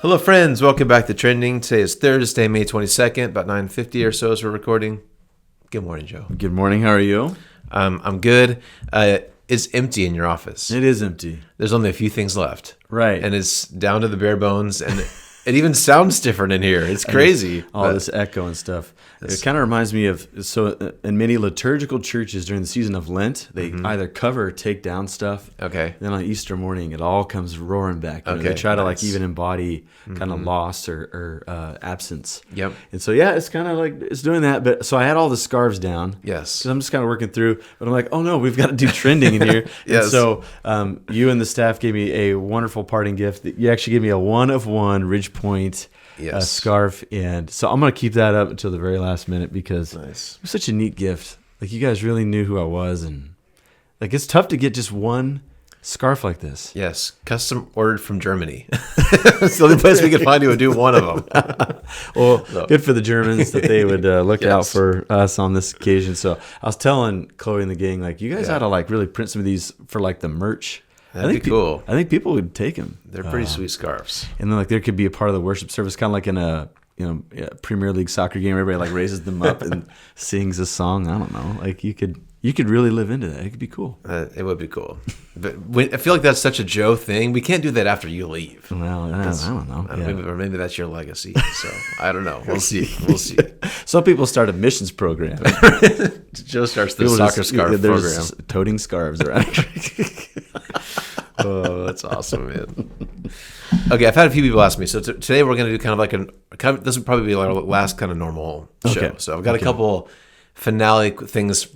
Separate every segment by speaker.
Speaker 1: Hello, friends. Welcome back to Trending. Today is Thursday, May 22nd, about 9:50 or so as we're recording. Good morning, Joe.
Speaker 2: Good morning. How are you?
Speaker 1: I'm good. It's empty in your office.
Speaker 2: It is empty.
Speaker 1: There's only a few things left.
Speaker 2: Right.
Speaker 1: And it's down to the bare bones, and it even sounds different in here. It's crazy.
Speaker 2: All this echo and stuff. It kind of reminds me of, in many liturgical churches during the season of Lent, they either cover or take down stuff.
Speaker 1: Okay.
Speaker 2: Then on Easter morning, it all comes roaring back. You know,
Speaker 1: Okay,
Speaker 2: they try to
Speaker 1: nice.
Speaker 2: even embody kind of loss or absence.
Speaker 1: Yep.
Speaker 2: And so, it's kind of like it's doing that. But so I had all the scarves down.
Speaker 1: Yes.
Speaker 2: Because I'm just kind of working through. But I'm like, oh, no, we've got to do trending in here.
Speaker 1: Yes.
Speaker 2: And so you and the staff gave me a wonderful parting gift. You actually gave me a 1-of-1 Ridgepoint scarf, and so I'm gonna keep that up until the very last minute because it was such a neat gift. Like, you guys really knew who I was, and like, it's tough to get just one scarf like this.
Speaker 1: Yes. Custom ordered from Germany. It's the only place we could find you would do one of them.
Speaker 2: Well, good for the Germans that they would look out for us on this occasion. So I was telling Chloe and the gang, like, you guys ought to like really print some of these for like the merch.
Speaker 1: That'd be cool.
Speaker 2: I think people would take them.
Speaker 1: They're pretty sweet scarves.
Speaker 2: And then, like, there could be a part of the worship service, kind of like in a Premier League soccer game. Everybody like raises them up and sings a song. I don't know. Like, you could really live into that. It could be cool.
Speaker 1: It would be cool. But I feel like that's such a Joe thing. We can't do that after you leave.
Speaker 2: Well, I don't know.
Speaker 1: Or maybe that's your legacy. So I don't know. We'll see. We'll see.
Speaker 2: Some people start a missions program.
Speaker 1: Joe starts the soccer scarf program.
Speaker 2: Just toting scarves around.
Speaker 1: Oh, that's awesome, man. Okay, I've had a few people ask me. So today we're going to do kind of like this will probably be our last kind of normal show.
Speaker 2: Okay.
Speaker 1: So I've got a couple finale things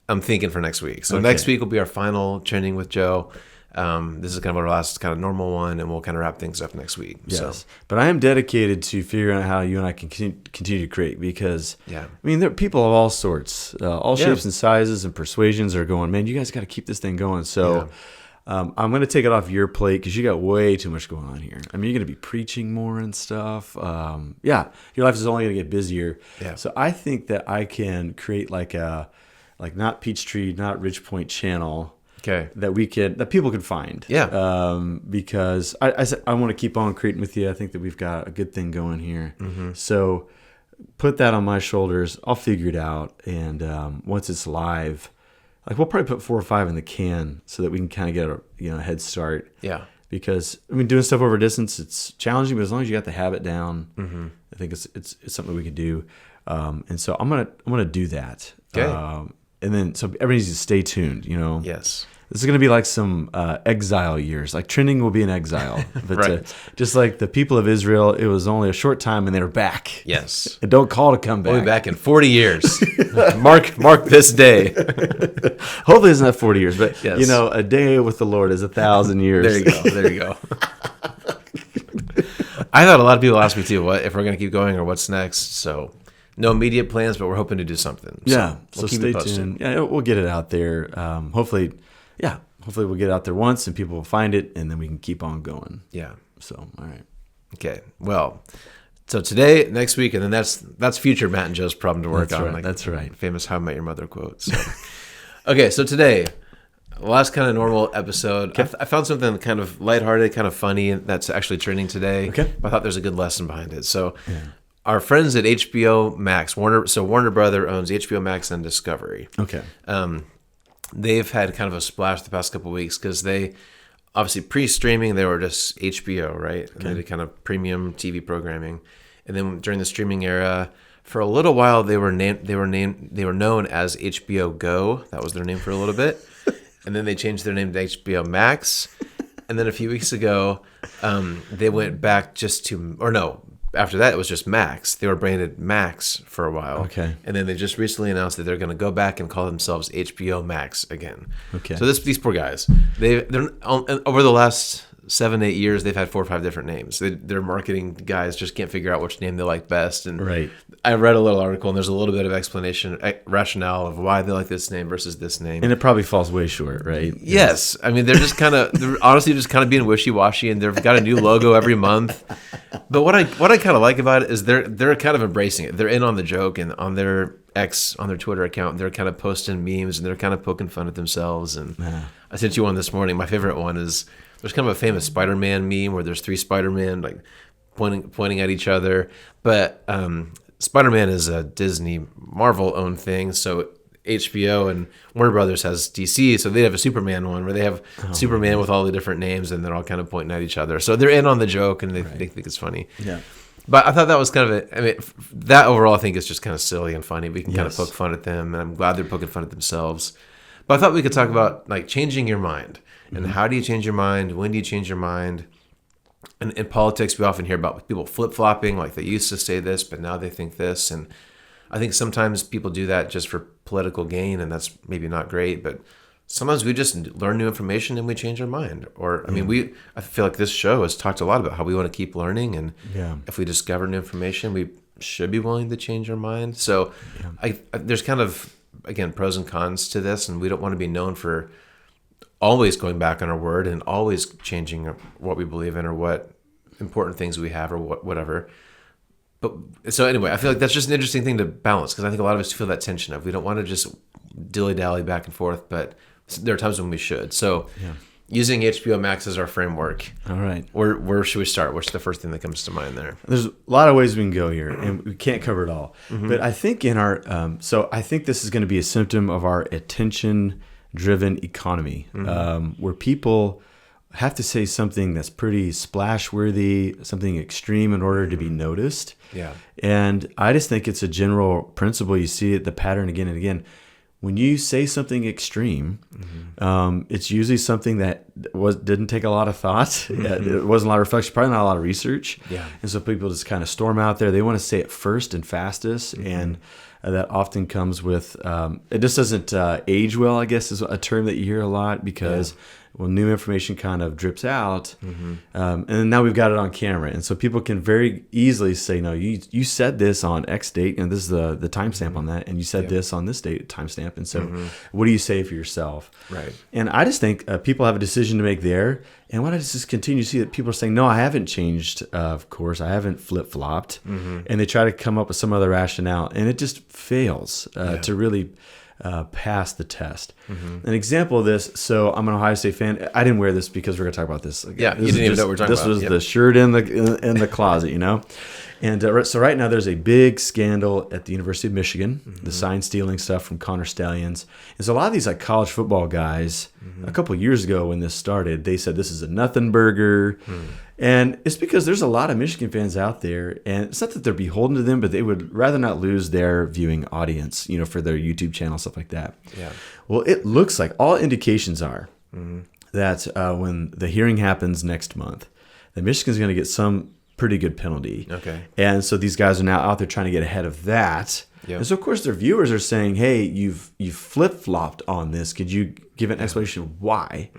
Speaker 1: I'm thinking for next week. So next week will be our final trending with Joe. This is kind of our last kind of normal one, and we'll kind of wrap things up next week.
Speaker 2: Yes.
Speaker 1: So.
Speaker 2: But I am dedicated to figuring out how you and I can continue to create, because, I mean, there are people of all sorts, all shapes and sizes and persuasions are going, man, you guys got to keep this thing going. So I'm going to take it off your plate because you got way too much going on here. I mean, you're going to be preaching more and stuff. Your life is only going to get busier. Yeah. So I think that I can create like not Peachtree, not Ridgepoint channel. Okay. That people can find. Yeah. Because I want to keep on creating with you. I think that we've got a good thing going here. Mm-hmm. So put that on my shoulders. I'll figure it out. And once it's live, like, we'll probably put 4 or 5 in the can so that we can kind of get a head start. Yeah. Because, I mean, doing stuff over distance, it's challenging, but as long as you got the habit down, I think it's something we can do. And so I'm gonna do that. Okay. And then, so everybody needs to stay tuned, Yes. This is going to be like some exile years. Like, trending will be in exile. But just like the people of Israel, it was only a short time and they were back. Yes. And don't call to come back.
Speaker 1: We'll be back in 40 years. Mark this day.
Speaker 2: Hopefully it's not 40 years, but, a day with the Lord is 1,000 years.
Speaker 1: There you go. I thought a lot of people asked me, too, what if we're going to keep going or what's next. So no immediate plans, but we're hoping to do something.
Speaker 2: So stay tuned. Yeah, we'll get it out there. Hopefully we'll get it out there once and people will find it, and then we can keep on going. Yeah. So, all right.
Speaker 1: Okay. Well, so today, next week, and then that's future Matt and Joe's problem to work on.
Speaker 2: Right. That's right.
Speaker 1: Famous "How I Met Your Mother" quote. So. Okay. So today, last kind of normal episode. Okay. I found something kind of lighthearted, kind of funny that's actually trending today. Okay. I thought there's a good lesson behind it. So. Yeah. Our friends at HBO Max, Warner Brother owns HBO Max and Discovery. Okay. They've had kind of a splash the past couple of weeks because they, obviously pre-streaming, they were just HBO, right? Okay. And they did kind of premium TV programming, and then during the streaming era, for a little while, they were known as HBO Go. That was their name for a little bit, and then they changed their name to HBO Max, and then a few weeks ago, they went back after that, it was just Max. They were branded Max for a while. Okay. And then they just recently announced that they're going to go back and call themselves HBO Max again. Okay. So these poor guys, they're over the last 7-8 years, they've had 4 or 5 different names. Their marketing guys just can't figure out which name they like best. And I read a little article, and there's a little bit of explanation, rationale of why they like this name versus this name.
Speaker 2: And it probably falls way short, right?
Speaker 1: Yes. I mean, they're honestly just kind of being wishy-washy, and they've got a new logo every month. But what I kind of like about it is they're kind of embracing it. They're in on the joke, and on their X on their Twitter account. They're kind of posting memes and they're kind of poking fun at themselves. And I sent you one this morning. My favorite one is there's kind of a famous Spider-Man meme where there's 3 Spider-Man like pointing at each other. But Spider-Man is a Disney Marvel owned thing, so HBO and Warner Brothers has DC, so they have a Superman one where they have Superman with all the different names and they're all kind of pointing at each other. So they're in on the joke and they think it's funny. Yeah. But I thought that was kind of that overall I think is just kind of silly and funny. We can kind of poke fun at them, and I'm glad they're poking fun at themselves. But I thought we could talk about like changing your mind and how do you change your mind? When do you change your mind? And in politics, we often hear about people flip-flopping, like they used to say this, but now they think this. And I think sometimes people do that just for political gain, and that's maybe not great. But sometimes we just learn new information and we change our mind. Or, I feel like this show has talked a lot about how we want to keep learning. And if we discover new information, we should be willing to change our mind. So there's kind of, again, pros and cons to this. And we don't want to be known for always going back on our word and always changing what we believe in or what important things we have or whatever. But so anyway, I feel like that's just an interesting thing to balance, because I think a lot of us feel that tension of we don't want to just dilly-dally back and forth, but there are times when we should. So using HBO Max as our framework.
Speaker 2: All right.
Speaker 1: Where should we start? What's the first thing that comes to mind there?
Speaker 2: There's a lot of ways we can go here, and we can't cover it all. But I think in our I think this is going to be a symptom of our attention-driven economy, where people have to say something that's pretty splash-worthy, something extreme in order to be noticed. Yeah. And I just think it's a general principle. You see it, the pattern again and again. When you say something extreme, it's usually something that didn't take a lot of thought. It wasn't a lot of reflection, probably not a lot of research. Yeah. And so people just kind of storm out there. They want to say it first and fastest. And that often comes with, it just doesn't age well, I guess is a term that you hear a lot, because when new information kind of drips out, and now we've got it on camera. And so people can very easily say, no, you said this on X date, and this is the timestamp on that, and you said this on this date, timestamp. And so what do you say for yourself? Right. And I just think people have a decision to make there. And what I just continue to see that people are saying, no, I haven't changed, of course, I haven't flip-flopped. And they try to come up with some other rationale, and it just fails to really pass the test. An example of this, so I'm an Ohio State fan. I didn't wear this because we're going to talk about this.
Speaker 1: You didn't even know what we're talking about.
Speaker 2: This was the shirt in the closet, you know? And so right now there's a big scandal at the University of Michigan, the sign stealing stuff from Connor Stallions. And so a lot of these like college football guys, a couple of years ago when this started, they said this is a nothing burger. And it's because there's a lot of Michigan fans out there, and it's not that they're beholden to them, but they would rather not lose their viewing audience, you know, for their YouTube channel, stuff like that. Yeah. Well, it looks like all indications are that when the hearing happens next month, that Michigan's going to get some pretty good penalty. Okay. And so these guys are now out there trying to get ahead of that. Yep. And so, of course, their viewers are saying, hey, you've flip-flopped on this. Could you give an explanation of why?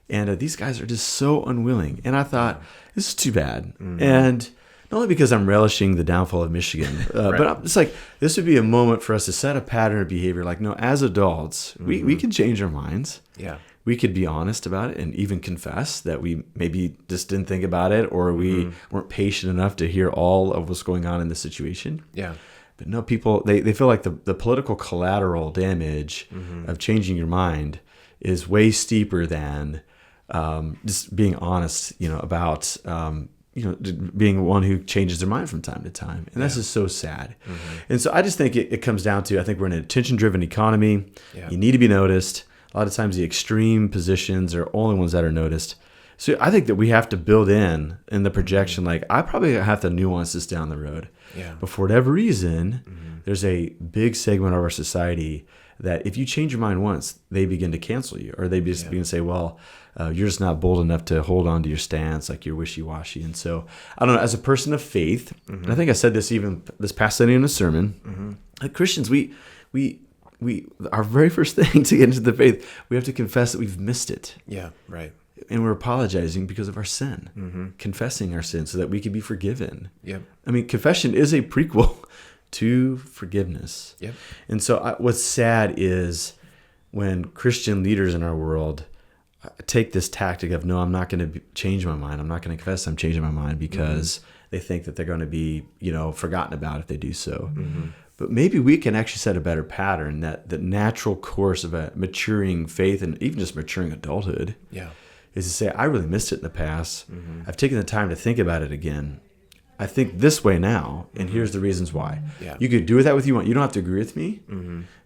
Speaker 2: And these guys are just so unwilling. And I thought, this is too bad. And not only because I'm relishing the downfall of Michigan, but I'm just like, this would be a moment for us to set a pattern of behavior. Like, no, as adults, we can change our minds. Yeah. We could be honest about it and even confess that we maybe just didn't think about it, or we weren't patient enough to hear all of what's going on in the situation. Yeah. But no, people, they feel like the political collateral damage of changing your mind is way steeper than just being honest, you know, about, being one who changes their mind from time to time. And that's just so sad. And so I just think it comes down to, I think we're in an attention-driven economy. Yeah. You need to be noticed. A lot of times the extreme positions are only ones that are noticed. So I think that we have to build in the projection, like I probably have to nuance this down the road. Yeah. But for whatever reason, there's a big segment of our society that if you change your mind once, they begin to cancel you, or they just begin to say, well, you're just not bold enough to hold on to your stance, like you're wishy-washy. And so, I don't know, as a person of faith, and I think I said this even this past Sunday in a sermon, like Christians, we our very first thing to get into the faith, we have to confess that we've missed it. Yeah, right. And we're apologizing because of our sin, confessing our sin so that we can be forgiven. Yep. I mean, confession is a prequel to forgiveness. Yep. And so what's sad is when Christian leaders in our world take this tactic of, no, I'm not going to change my mind. I'm not going to confess I'm changing my mind because they think that they're going to be, forgotten about if they do so. But maybe we can actually set a better pattern, that the natural course of a maturing faith and even just maturing adulthood is to say, I really missed it in the past. Mm-hmm. I've taken the time to think about it again. I think this way now, and here's the reasons why. Yeah. You could do with that what you want. You don't have to agree with me,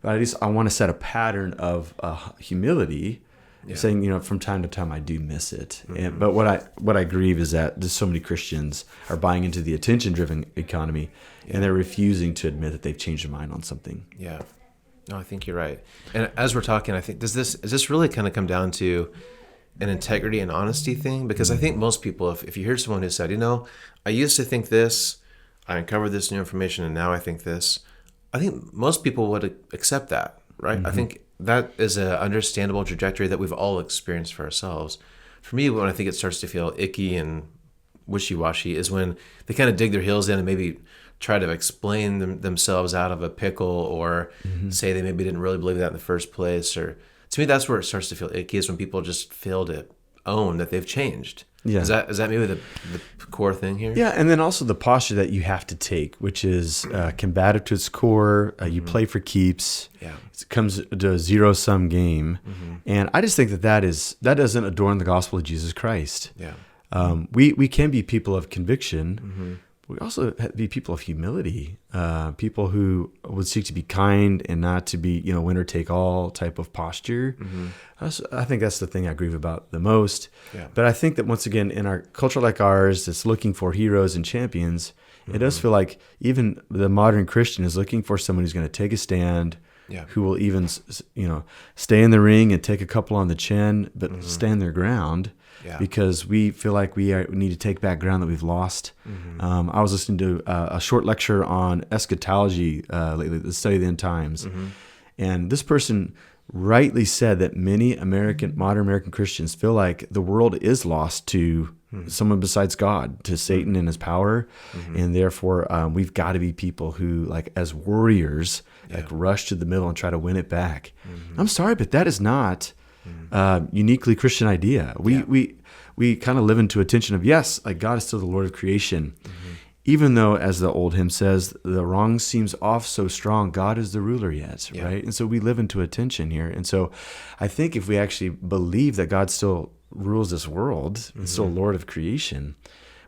Speaker 2: but at least I want to set a pattern of humility, saying, from time to time I do miss it. But what I grieve is that just so many Christians are buying into the attention-driven economy, and they're refusing to admit that they've changed their mind on something.
Speaker 1: Yeah, no, I think you're right. And as we're talking, I think does this really kind of come down to an integrity and honesty thing? Because I think most people, if you hear someone who said, I used to think this, I uncovered this new information, and now I think this, I think most people would accept that, right? Mm-hmm. I think that is an understandable trajectory that we've all experienced for ourselves. For me, when I think it starts to feel icky and wishy-washy is when they kind of dig their heels in and maybe try to explain themselves out of a pickle, or say they maybe didn't really believe that in the first place. Or to me, that's where it starts to feel icky, is when people just fail to own that they've changed. Yeah. Is that maybe the core thing here?
Speaker 2: Yeah, and then also the posture that you have to take, which is combative to its core. You play for keeps. Yeah. It comes to a zero-sum game. And I just think that doesn't adorn the gospel of Jesus Christ. Yeah. We can be people of conviction. We also have to be people of humility, people who would seek to be kind and not to be, winner take all type of posture. I think that's the thing I grieve about the most. Yeah. But I think that once again, in our culture like ours, that's looking for heroes and champions, it does feel like even the modern Christian is looking for someone who's going to take a stand, who will even, stay in the ring and take a couple on the chin, but stand their ground. Yeah. Because we feel like we need to take back ground that we've lost. I was listening to a short lecture on eschatology lately, the study of the end times. And this person rightly said that many modern American Christians feel like the world is lost to someone besides God, to Satan and his power. And therefore, we've got to be people who, like as warriors, rush to the middle and try to win it back. I'm sorry, but that is not uniquely Christian idea. We kind of live into a tension of, yes, like God is still the Lord of creation. Even though, as the old hymn says, the wrong seems off so strong, God is the ruler yet, right? And so we live into a tension here. And so I think if we actually believe that God still rules this world, and still Lord of creation,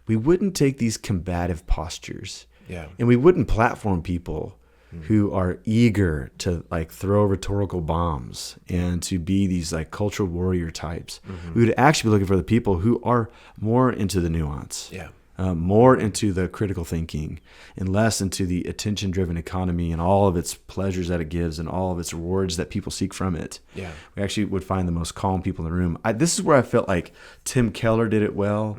Speaker 2: we wouldn't take these combative postures. Yeah. And we wouldn't platform people who are eager to throw rhetorical bombs and to be these cultural warrior types. We would actually be looking for the people who are more into the nuance, more into the critical thinking, and less into the attention-driven economy and all of its pleasures that it gives and all of its rewards that people seek from it. Yeah, we actually would find the most calm people in the room. This is where I felt like Tim Keller did it well.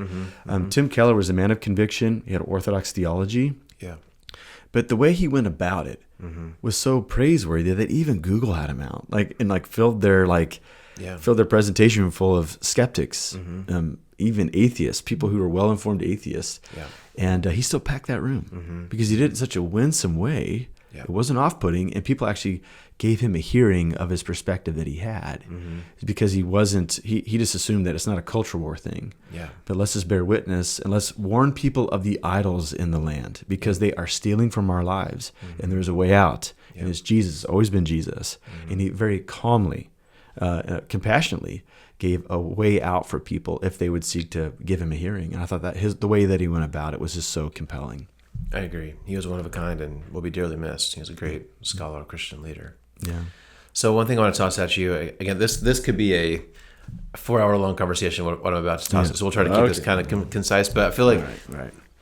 Speaker 2: Tim Keller was a man of conviction. He had orthodox theology. Yeah. But the way he went about it was so praiseworthy that even Google had him out, filled their presentation full of skeptics, even atheists, people who were well-informed atheists. Yeah. And he still packed that room because he did it in such a winsome way. Yeah. It wasn't off-putting, and people actually gave him a hearing of his perspective that he had, because he just assumed that it's not a culture war thing. Yeah. But let's just bear witness and let's warn people of the idols in the land, because they are stealing from our lives, and there's a way out. And it's Jesus, always been Jesus. And he very calmly, compassionately gave a way out for people if they would seek to give him a hearing. And I thought that the way that he went about it was just so compelling.
Speaker 1: I agree. He was one of a kind and will be dearly missed. He was a great scholar, Christian leader. Yeah. So one thing I want to toss at you, again, this could be a 4-hour-long conversation, what I'm about to toss. Yeah. So we'll try to keep this kind of concise. But I feel like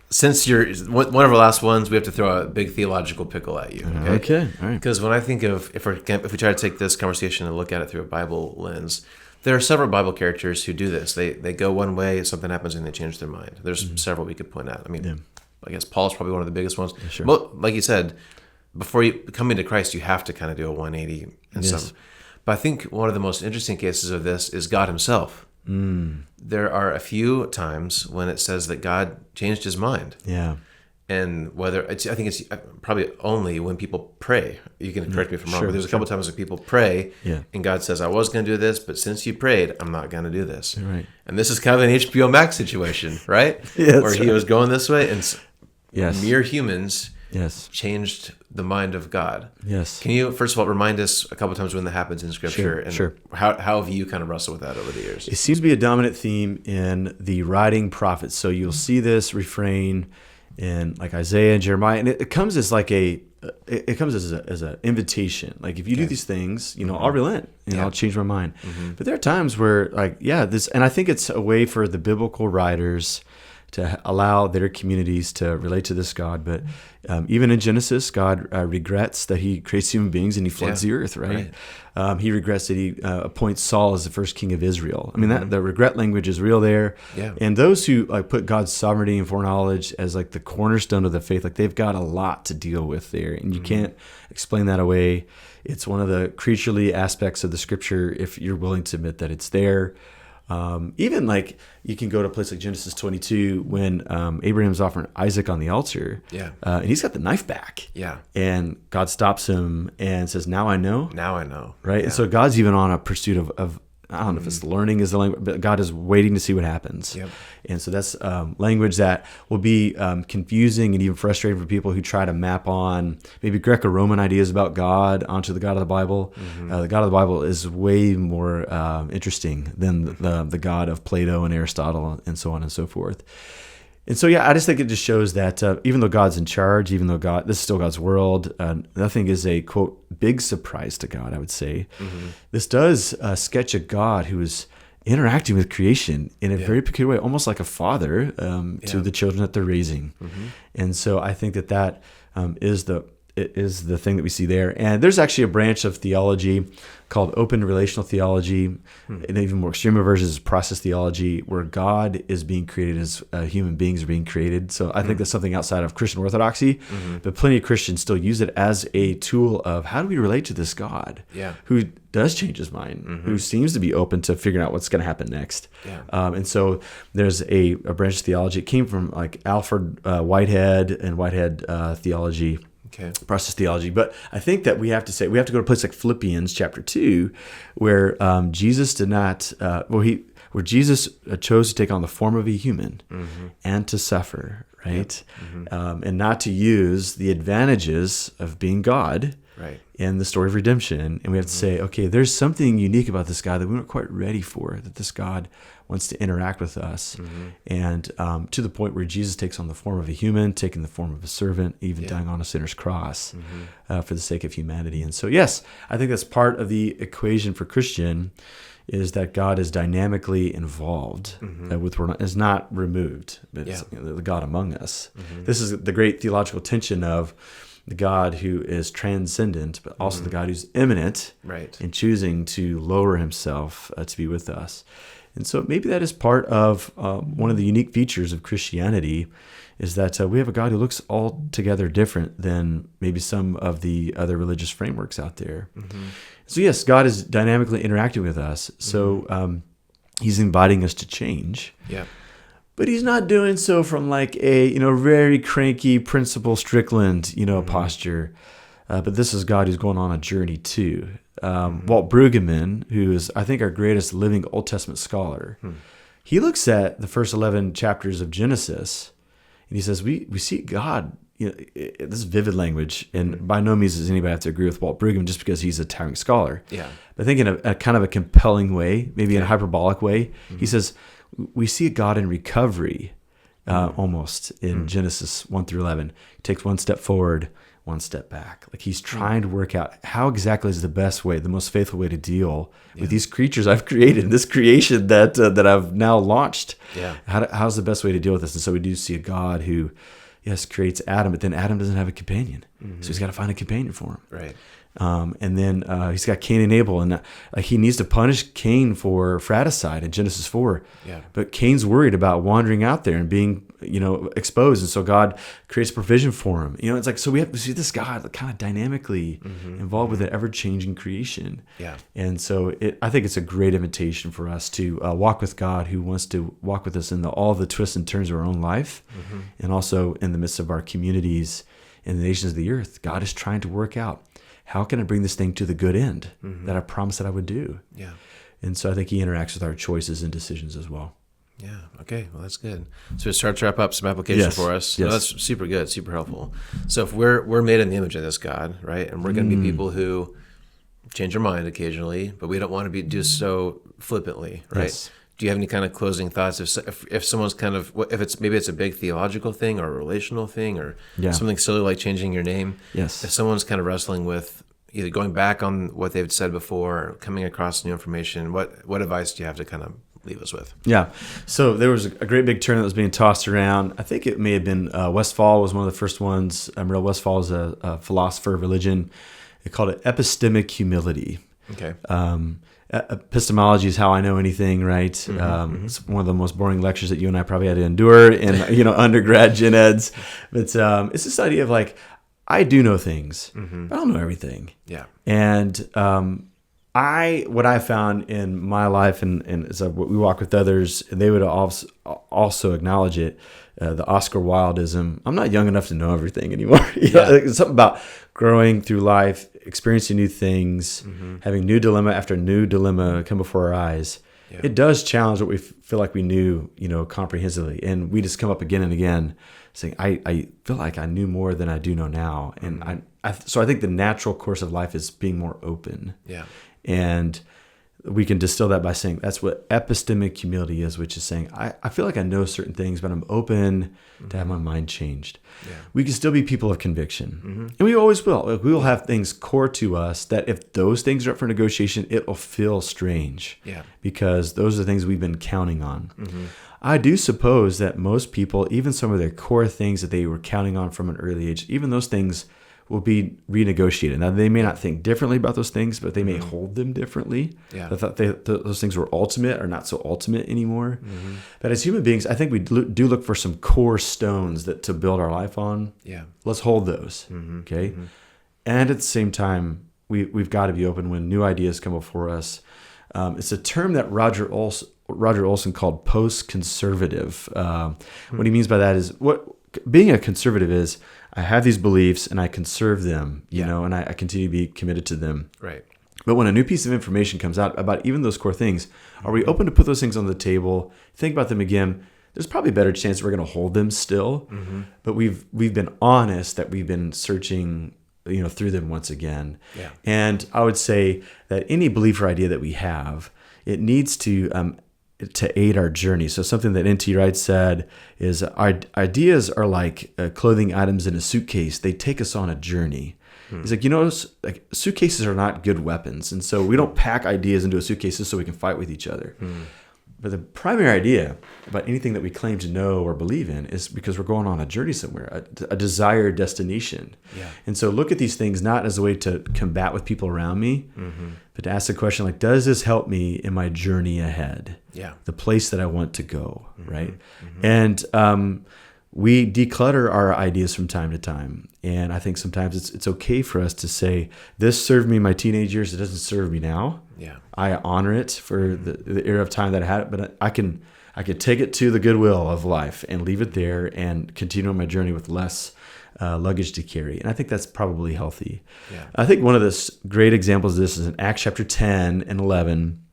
Speaker 1: since you're one of our last ones, we have to throw a big theological pickle at you. Okay. All right. Because when I think of, if we try to take this conversation and look at it through a Bible lens, there are several Bible characters who do this. They go one way, something happens, and they change their mind. There's several we could point out. I mean, I guess Paul's probably one of the biggest ones. Yeah, sure. But like you said, before you come into Christ, you have to kind of do a 180 and some. But I think one of the most interesting cases of this is God himself. There are a few times when it says that God changed his mind. Yeah. And I think it's probably only when people pray. You can correct me if I'm wrong, but there's a couple times when people pray, and God says, I was going to do this, but since you prayed, I'm not going to do this. Right. And this is kind of an HBO Max situation, right? Where he was going this way, and mere humans
Speaker 2: Yes.
Speaker 1: changed the mind of God.
Speaker 2: Yes.
Speaker 1: Can you, first of all, remind us a couple of times when that happens in Scripture?
Speaker 2: Sure.
Speaker 1: How have you kind of wrestled with that over the years?
Speaker 2: It seems to be a dominant theme in the writing prophets. So you'll see this refrain in like Isaiah and Jeremiah, and it comes as like it comes as an invitation. Like, if you do these things, I'll relent and I'll change my mind. But there are times where and I think it's a way for the biblical writers to allow their communities to relate to this God. But even in Genesis, God regrets that he creates human beings and he floods the earth, right? He regrets that he appoints Saul as the first king of Israel. I mean, the regret language is real there. Yeah. And those who put God's sovereignty and foreknowledge as like the cornerstone of the faith, like they've got a lot to deal with there. And you can't explain that away. It's one of the creaturely aspects of the Scripture if you're willing to admit that it's there. Even like you can go to a place like Genesis 22 when Abraham's offering Isaac on the altar, and he's got the knife back, and God stops him and says, "Now I know." Right, and so God's even on a pursuit of I don't know if it's learning is the language, but God is waiting to see what happens. And so that's language that will be confusing and even frustrating for people who try to map on maybe Greco-Roman ideas about God onto the God of the Bible. The God of the Bible is way more interesting than the God of Plato and Aristotle and so on and so forth. And so, I just think it just shows that even though God's in charge, even though this is still God's world, nothing is a, quote, big surprise to God, I would say. This does sketch a God who is interacting with creation in a very peculiar way, almost like a father to the children that they're raising. And so I think that is the thing that we see there. And there's actually a branch of theology called open relational theology, and even more extreme versions is process theology, where God is being created as human beings are being created. So I think that's something outside of Christian orthodoxy, but plenty of Christians still use it as a tool of how do we relate to this God who does change his mind, who seems to be open to figuring out what's going to happen next. And so there's a branch of theology. It came from like Alfred Whitehead and Whitehead theology. Process theology. But I think that we have to go to a place like Philippians chapter 2, where Jesus did not, where Jesus chose to take on the form of a human and to suffer, right? And not to use the advantages of being God in the story of redemption. And we have to say, okay, there's something unique about this God that we weren't quite ready for, that this God wants to interact with us. And to the point where Jesus takes on the form of a human, taking the form of a servant, even dying on a sinner's cross for the sake of humanity. And so, yes, I think that's part of the equation for Christian, is that God is dynamically involved is not removed, but it's the God among us. This is the great theological tension of the God who is transcendent, but also the God who's immanent in choosing to lower himself to be with us. And so maybe that is part of one of the unique features of Christianity, is that we have a God who looks altogether different than maybe some of the other religious frameworks out there. So yes, God is dynamically interacting with us. So he's inviting us to change. But he's not doing so from like a very cranky Principal Strickland posture. But this is God who's going on a journey too. Walt Brueggemann, who is I think our greatest living Old Testament scholar, he looks at the first 11 chapters of Genesis, and he says we see God. This is vivid language, and by no means does anybody have to agree with Walt Brueggemann just because he's a towering scholar. But I think in a kind of a compelling way, maybe in a hyperbolic way, he says we see a God in recovery, almost in Genesis 1 through 11. He takes one step forward, one step back. Like he's trying to work out how exactly is the best way, the most faithful way to deal with these creatures I've created, this creation that I've now launched. How's the best way to deal with this? And so we do see a God who, creates Adam, but then Adam doesn't have a companion. So he's got to find a companion for him. And then he's got Cain and Abel, and he needs to punish Cain for fratricide in Genesis 4. But Cain's worried about wandering out there and being exposed, and so God creates provision for him. It's like, so we have to see this God kind of dynamically involved with an ever-changing creation. And so I think it's a great invitation for us to walk with God, who wants to walk with us in all the twists and turns of our own life, and also in the midst of our communities and the nations of the earth. God is trying to work out, how can I bring this thing to the good end that I promised that I would do? And so I think he interacts with our choices and decisions as well.
Speaker 1: Yeah. Okay. Well, that's good. So it starts to wrap up some application for us.
Speaker 2: Yes.
Speaker 1: No, that's super good, super helpful. So if we're made in the image of this God, right, and we're going to be people who change our mind occasionally, but we don't want to do so flippantly, right?
Speaker 2: Yes.
Speaker 1: Do you have any kind of closing thoughts? If someone's kind of, if it's maybe it's a big theological thing or a relational thing or something silly like changing your name.
Speaker 2: Yes.
Speaker 1: If someone's kind of wrestling with either going back on what they've said before or coming across new information, what advice do you have to kind of leave us with?
Speaker 2: Yeah. So there was a great big term that was being tossed around. I think it may have been Westphal was one of the first ones. Muriel Westphal is a philosopher of religion. They called it epistemic humility.
Speaker 1: Okay.
Speaker 2: Epistemology is how I know anything, right? It's one of the most boring lectures that you and I probably had to endure in undergrad gen eds. But it's this idea of like, I do know things, but I don't know everything.
Speaker 1: Yeah.
Speaker 2: And what I found in my life, and as we walk with others, and they would also acknowledge it, the Oscar Wildeism. I'm not young enough to know everything anymore. It's something about growing through life, experiencing new things, having new dilemma after new dilemma come before our eyes. Yeah. It does challenge what we feel like we knew, comprehensively, and we just come up again and again, saying, "I feel like I knew more than I do know now," and so I think the natural course of life is being more open.
Speaker 1: Yeah.
Speaker 2: And we can distill that by saying that's what epistemic humility is, which is saying, I feel like I know certain things, but I'm open to have my mind changed. Yeah. We can still be people of conviction. And we always will. We will have things core to us that if those things are up for negotiation, it will feel strange. Yeah. Because those are things we've been counting on. I do suppose that most people, even some of their core things that they were counting on from an early age, even those things will be renegotiated. Now, they may not think differently about those things, but they may hold them differently. Yeah. I thought those things were ultimate or not so ultimate anymore. But as human beings, I think we do look for some core stones to build our life on. Yeah. Let's hold those, okay? And at the same time, we've got to be open when new ideas come before us. It's a term that Roger Olson called post-conservative. What he means by that is being a conservative is, I have these beliefs and I conserve them, and I continue to be committed to them. Right. But when a new piece of information comes out about even those core things, are we open to put those things on the table, think about them again? There's probably a better chance we're going to hold them still. But we've been honest that we've been searching, through them once again. Yeah. And I would say that any belief or idea that we have, it needs to aid our journey. So something that N.T. Wright said is our ideas are like clothing items in a suitcase. They take us on a journey. He's like, suitcases are not good weapons. And so we don't pack ideas into a suitcases so we can fight with each other. But the primary idea about anything that we claim to know or believe in is because we're going on a journey somewhere, a desired destination. Yeah. And so look at these things not as a way to combat with people around me, but to ask the question, like, does this help me in my journey ahead? Yeah. The place that I want to go, right? And we declutter our ideas from time to time. And I think sometimes it's okay for us to say, this served me in my teenage years, it doesn't serve me now. Yeah. I honor it for the era of time that I had it, but I can take it to the goodwill of life and leave it there and continue on my journey with less luggage to carry. And I think that's probably healthy. Yeah. I think one of the great examples of this is in Acts chapter 10 and 11,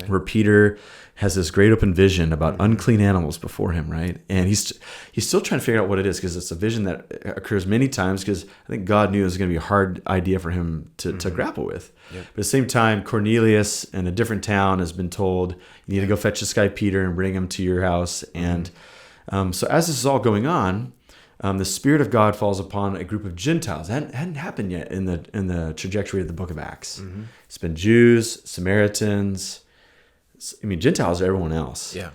Speaker 2: where Peter has this great open vision about unclean animals before him, right? And he's still trying to figure out what it is, because it's a vision that occurs many times, because I think God knew it was going to be a hard idea for him to grapple with. Yep. But at the same time, Cornelius in a different town has been told, you need to go fetch this guy Peter and bring him to your house. And so as this is all going on, the Spirit of God falls upon a group of Gentiles. It hadn't happened yet in the trajectory of the book of Acts. It's been Jews, Samaritans. Gentiles are everyone else. Yeah.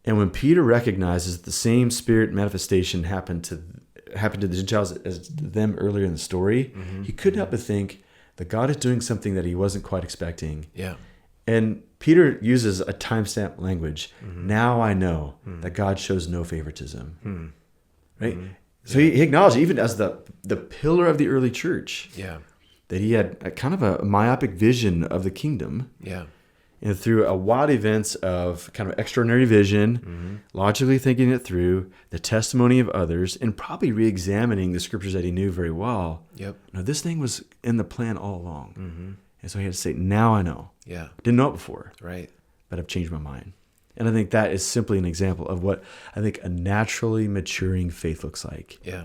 Speaker 2: And when Peter recognizes that the same Spirit manifestation happened to the Gentiles as them earlier in the story, he couldn't help but think that God is doing something that he wasn't quite expecting. Yeah. And Peter uses a timestamp language. Now I know that God shows no favoritism. Right? So he acknowledged, even as the pillar of the early church, that he had a kind of a myopic vision of the kingdom. Yeah. And through a wild events of kind of extraordinary vision, logically thinking it through, the testimony of others, and probably re-examining the scriptures that he knew very well. Yep. No, this thing was in the plan all along. And so he had to say, now I know. Yeah. Didn't know it before. Right. But I've changed my mind. And I think that is simply an example of what I think a naturally maturing faith looks like.
Speaker 1: Yeah.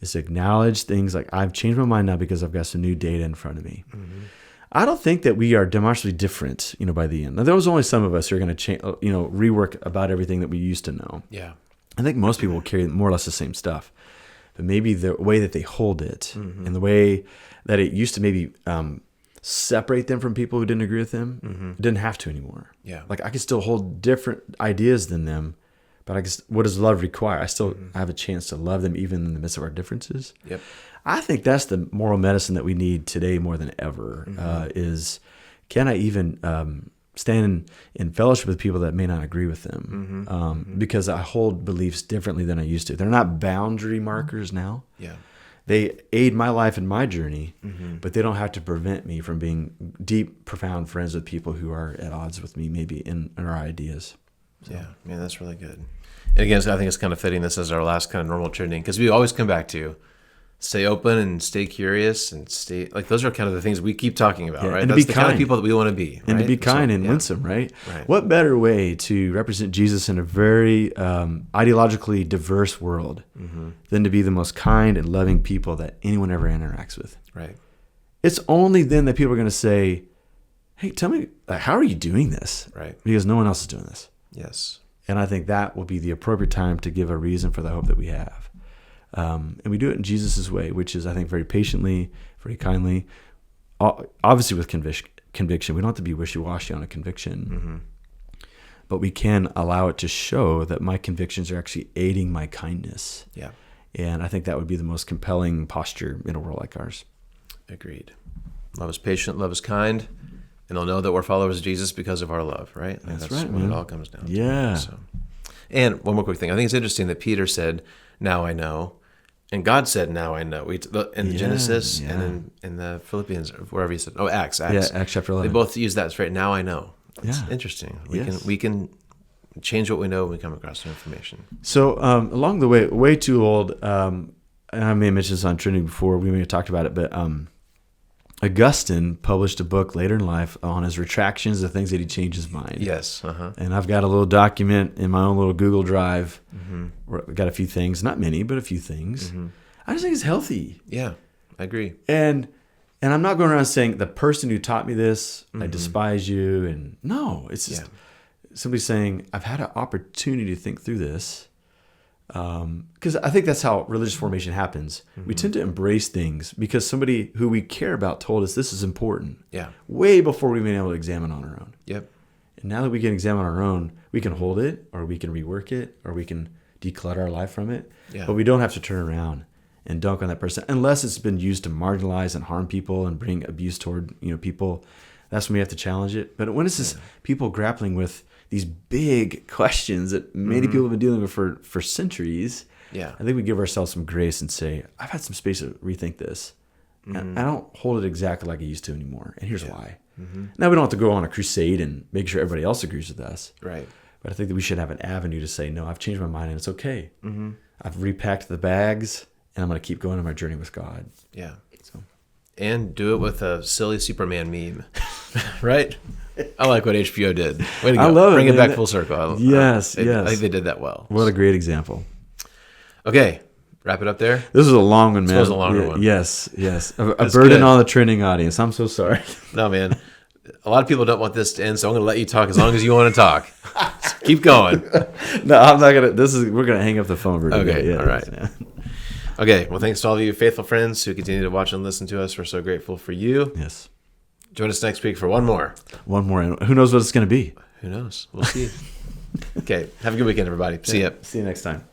Speaker 2: Is to acknowledge things like, I've changed my mind now because I've got some new data in front of me. Mm-hmm. I don't think that we are demonstrably different, by the end. Now, there was only some of us who are going to change, rework about everything that we used to know.
Speaker 1: Yeah.
Speaker 2: I think most people will carry more or less the same stuff, but maybe the way that they hold it and the way that it used to maybe separate them from people who didn't agree with them, it didn't have to anymore.
Speaker 1: Yeah.
Speaker 2: Like I can still hold different ideas than them, but what does love require? I have a chance to love them even in the midst of our differences.
Speaker 1: Yep.
Speaker 2: I think that's the moral medicine that we need today more than ever. Is can I even stand in fellowship with people that may not agree with them? Because I hold beliefs differently than I used to. They're not boundary markers now.
Speaker 1: Yeah.
Speaker 2: They aid my life and my journey, but they don't have to prevent me from being deep, profound friends with people who are at odds with me, maybe in our ideas. So.
Speaker 1: Yeah, man, that's really good. And again, I think it's kind of fitting this as our last kind of normal trending, because we always come back to stay open and stay curious and stay, like, those are kind of the things we keep talking about, right?
Speaker 2: And
Speaker 1: that's
Speaker 2: to be
Speaker 1: the
Speaker 2: kind.
Speaker 1: kind of people that we want to be.
Speaker 2: And
Speaker 1: right?
Speaker 2: to be kind and winsome, right?
Speaker 1: Right?
Speaker 2: What better way to represent Jesus in a very ideologically diverse world than to be the most kind and loving people that anyone ever interacts with?
Speaker 1: Right.
Speaker 2: It's only then that people are going to say, hey, tell me, how are you doing this?
Speaker 1: Right.
Speaker 2: Because no one else is doing this.
Speaker 1: Yes.
Speaker 2: And I think that will be the appropriate time to give a reason for the hope that we have. And we do it in Jesus' way, which is, I think, very patiently, very kindly, obviously with conviction. We don't have to be wishy-washy on a conviction, but we can allow it to show that my convictions are actually aiding my kindness.
Speaker 1: Yeah.
Speaker 2: And I think that would be the most compelling posture in a world like ours.
Speaker 1: Agreed. Love is patient, love is kind, and they'll know that we're followers of Jesus because of our love, right?
Speaker 2: That's
Speaker 1: what
Speaker 2: right, man.
Speaker 1: it all comes down to.
Speaker 2: Yeah.
Speaker 1: So. And one more quick thing. I think it's interesting that Peter said, now I know. And God said, now I know. In Genesis and in the Philippians, wherever he said, Acts.
Speaker 2: Yeah, Acts chapter 11.
Speaker 1: They both use that phrase, now I know. It's
Speaker 2: Yeah.
Speaker 1: interesting. We can change what we know when we come across new information.
Speaker 2: So along the way too old, and I may have mentioned this on Trinity before, we may have talked about it, but Augustine published a book later in life on his retractions, the things that he changed his mind.
Speaker 1: Yes.
Speaker 2: And I've got a little document in my own little Google Drive where I've got a few things, not many, but a few things. I just think it's healthy.
Speaker 1: Yeah, I agree.
Speaker 2: And I'm not going around saying the person who taught me this, I despise you. And no, it's just somebody saying, I've had an opportunity to think through this. Because I think that's how religious formation happens. We tend to embrace things because somebody who we care about told us this is important.
Speaker 1: Yeah.
Speaker 2: Way before we've been able to examine on our own.
Speaker 1: Yep.
Speaker 2: And now that we can examine on our own, we can hold it, or we can rework it, or we can declutter our life from it.
Speaker 1: Yeah.
Speaker 2: But we don't have to turn around and dunk on that person unless it's been used to marginalize and harm people and bring abuse toward people. That's when we have to challenge it. But when it's just people grappling with these big questions that many people have been dealing with for centuries, I think we give ourselves some grace and say, I've had some space to rethink this. And I don't hold it exactly like I used to anymore. And here's why. Now, we don't have to go on a crusade and make sure everybody else agrees with us.
Speaker 1: Right.
Speaker 2: But I think that we should have an avenue to say, no, I've changed my mind and it's okay. I've repacked the bags and I'm going to keep going on my journey with God.
Speaker 1: Yeah.
Speaker 2: So.
Speaker 1: And do it with a silly Superman meme, right? I like what HBO did. Way to go.
Speaker 2: I love it.
Speaker 1: Bring it back full circle.
Speaker 2: Yes.
Speaker 1: I think they did that well.
Speaker 2: What a great example.
Speaker 1: Okay. Wrap it up there.
Speaker 2: This was a long one, man.
Speaker 1: This was a longer one.
Speaker 2: Yes. A burden
Speaker 1: good.
Speaker 2: on the trending audience. I'm so sorry.
Speaker 1: No, man. A lot of people don't want this to end, so I'm going to let you talk as long as you want to talk. So keep going.
Speaker 2: No, I'm not going to. We're going to hang up the phone for today.
Speaker 1: Okay.
Speaker 2: Yeah,
Speaker 1: all right.
Speaker 2: Yeah.
Speaker 1: Okay. Well, thanks to all of you faithful friends who continue to watch and listen to us. We're so grateful for you.
Speaker 2: Yes.
Speaker 1: Join us next week for one more.
Speaker 2: One more. Who knows what it's going to be?
Speaker 1: Who knows? We'll see. Okay. Have a good weekend, everybody. See ya.
Speaker 2: See you next time.